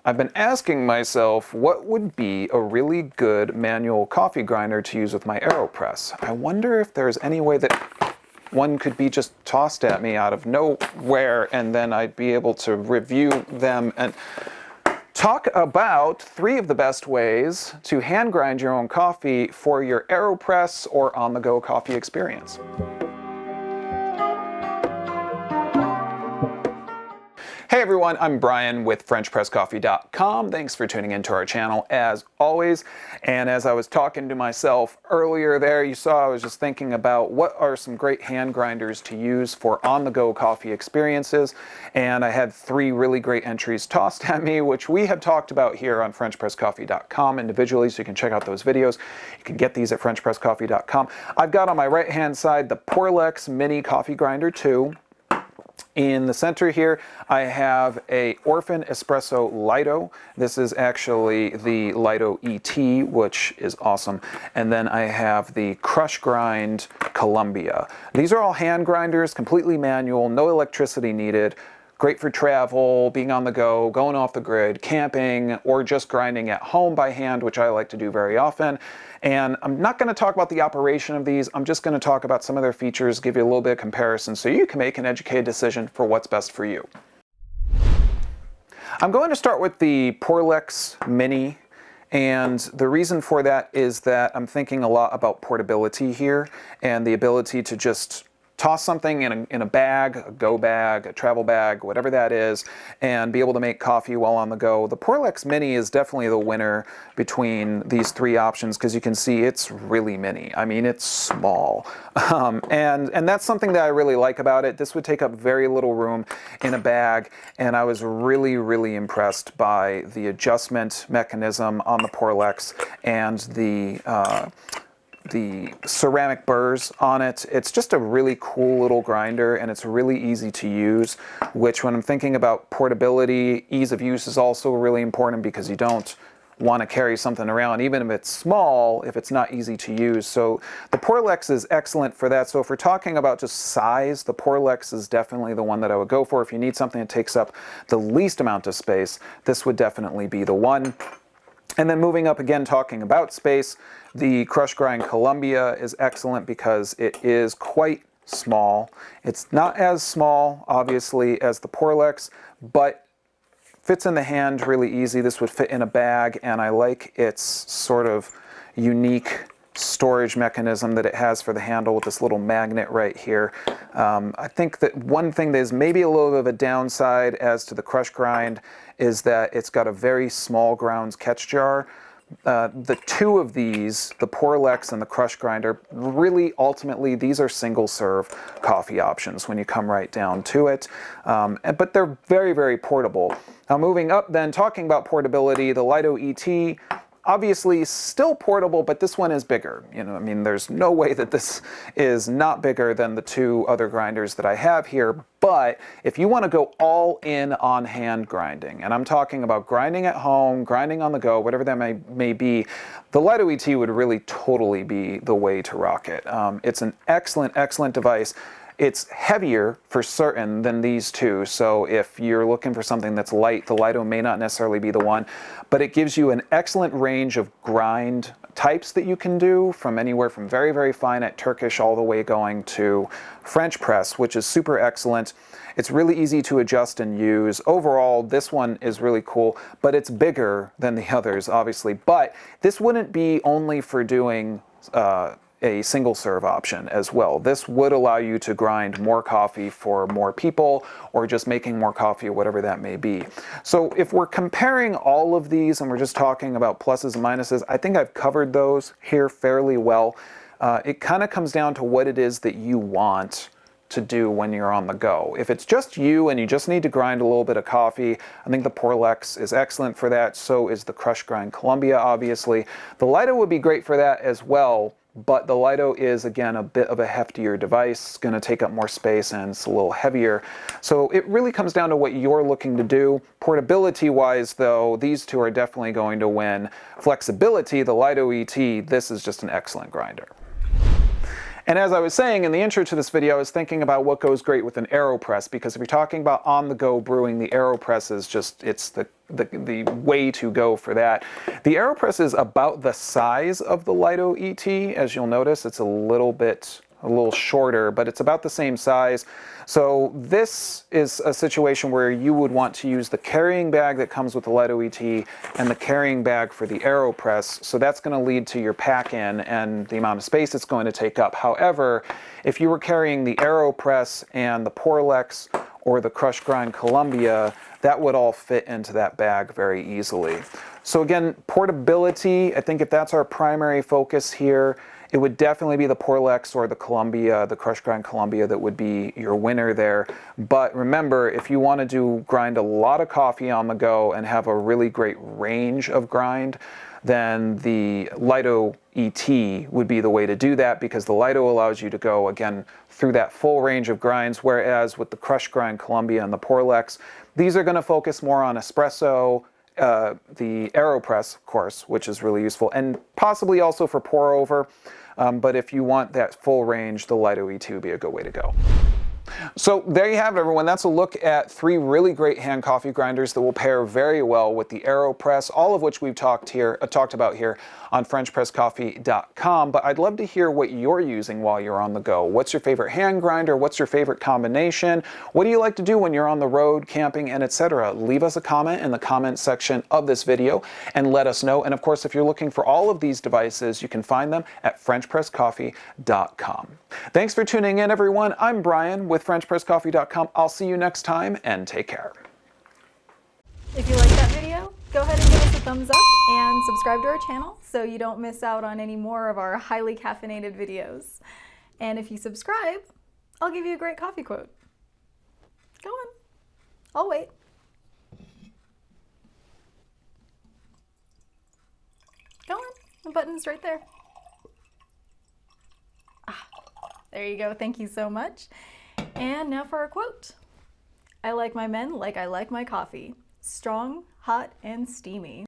I've been asking myself what would be a really good manual coffee grinder to use with my Aeropress. I wonder if there's any way that one could be just tossed at me out of nowhere and then I'd be able to review them and talk about 3 of the best ways to hand grind your own coffee for your Aeropress or on-the-go coffee experience. Hey everyone, I'm Brian with FrenchPressCoffee.com. Thanks for tuning into our channel as always. And as I was talking to myself earlier there, you saw I was just thinking about what are some great hand grinders to use for on-the-go coffee experiences. And I had 3 really great entries tossed at me, which we have talked about here on FrenchPressCoffee.com individually, so you can check out those videos. You can get these at FrenchPressCoffee.com. I've got on my right-hand side the Porlex Mini Coffee Grinder 2. In the center here, I have a Orphan Espresso Lido. This is actually the Lido ET, which is awesome. And then I have the CrushGrind Columbia. These are all hand grinders, completely manual, no electricity needed. Great for travel, being on the go, going off the grid, camping, or just grinding at home by hand, which I like to do very often. And I'm not going to talk about the operation of these. I'm just going to talk about some of their features, give you a little bit of comparison so you can make an educated decision for what's best for you. I'm going to start with the Porlex Mini. And the reason for that is that I'm thinking a lot about portability here and the ability to just toss something in a bag, a go bag, a travel bag, whatever that is, and be able to make coffee while on the go. The Porlex Mini is definitely the winner between these 3 options because you can see it's really mini. I mean, it's small. And that's something that I really like about it. This would take up very little room in a bag, and I was really, really impressed by the adjustment mechanism on the Porlex and the ceramic burrs on it. It's just a really cool little grinder, and it's really easy to use, which when I'm thinking about portability, ease of use is also really important because you don't want to carry something around, even if it's small, if it's not easy to use. So the Porlex is excellent for that. So if we're talking about just size, the Porlex is definitely the one that I would go for. If you need something that takes up the least amount of space, this would definitely be the one. And then moving up again, talking about space, the CrushGrind Columbia is excellent because it is quite small. It's not as small, obviously, as the Porlex, but fits in the hand really easy. This would fit in a bag, and I like its sort of unique storage mechanism that it has for the handle with this little magnet right here. I think that one thing that is maybe a little bit of a downside as to the CrushGrind is that it's got a very small grounds catch jar. The 2 of these, the Porlex and the CrushGrind, are really ultimately, these are single serve coffee options when you come right down to it. But they're very, very portable. Now moving up then, talking about portability, the Lido ET, obviously still portable, but this one is bigger. You know, I mean, there's no way that this is not bigger than the 2 other grinders that I have here. But if you want to go all in on hand grinding, and I'm talking about grinding at home, grinding on the go, whatever that may be, the Lido ET would really totally be the way to rock it. It's an excellent, excellent device. It's heavier for certain than these 2, so if you're looking for something that's light, the Lido may not necessarily be the one, but it gives you an excellent range of grind types that you can do, from anywhere from very, very fine at Turkish all the way going to French press, which is super excellent. It's really easy to adjust and use. Overall, this one is really cool, but it's bigger than the others, obviously. But this wouldn't be only for doing a single serve option as well. This would allow you to grind more coffee for more people or just making more coffee or whatever that may be. So if we're comparing all of these and we're just talking about pluses and minuses, I think I've covered those here fairly well. It kind of comes down to what it is that you want to do when you're on the go. If it's just you and you just need to grind a little bit of coffee, I think the Porlex is excellent for that. So is the CrushGrind Columbia, obviously. The Lido would be great for that as well, but the Lido is, again, a bit of a heftier device. It's going to take up more space and it's a little heavier. So it really comes down to what you're looking to do. Portability-wise, though, these 2 are definitely going to win. Flexibility, the Lido ET, this is just an excellent grinder. And as I was saying in the intro to this video, I was thinking about what goes great with an Aeropress, because if you're talking about on-the-go brewing, the Aeropress is just, it's the way to go for that. The Aeropress is about the size of the Lido ET. As you'll notice, it's a little shorter, but it's about the same size. So this is a situation where you would want to use the carrying bag that comes with the Lido ET and the carrying bag for the Aeropress. So that's going to lead to your pack-in and the amount of space it's going to take up. However, if you were carrying the Aeropress and the Porlex or the CrushGrind Columbia, that would all fit into that bag very easily. So again, portability, I think if that's our primary focus here, it would definitely be the Porlex or the Columbia, the CrushGrind Columbia, that would be your winner there. But remember, if you want to grind a lot of coffee on the go and have a really great range of grind, then the Lido ET would be the way to do that, because the Lido allows you to go, again, through that full range of grinds, whereas with the CrushGrind Columbia and the Porlex, these are going to focus more on espresso, the Aeropress, of course, which is really useful, and possibly also for pour over. But if you want that full range, the Lido ET would be a good way to go. So there you have it, everyone. That's a look at 3 really great hand coffee grinders that will pair very well with the Aeropress, all of which we've talked about here on FrenchPressCoffee.com. But I'd love to hear what you're using while you're on the go. What's your favorite hand grinder? What's your favorite combination? What do you like to do when you're on the road, camping, and etc.? Leave us a comment in the comment section of this video and let us know. And of course, if you're looking for all of these devices, you can find them at FrenchPressCoffee.com. Thanks for tuning in, everyone. I'm Brian with FrenchPressCoffee.com. I'll see you next time, and take care. If you like that video, go ahead and give us a thumbs up and subscribe to our channel so you don't miss out on any more of our highly caffeinated videos. And if you subscribe, I'll give you a great coffee quote. Go on. I'll wait. Go on. The button's right there. There you go. Thank you so much. And now for our quote. I like my men like I like my coffee. Strong, hot, and steamy.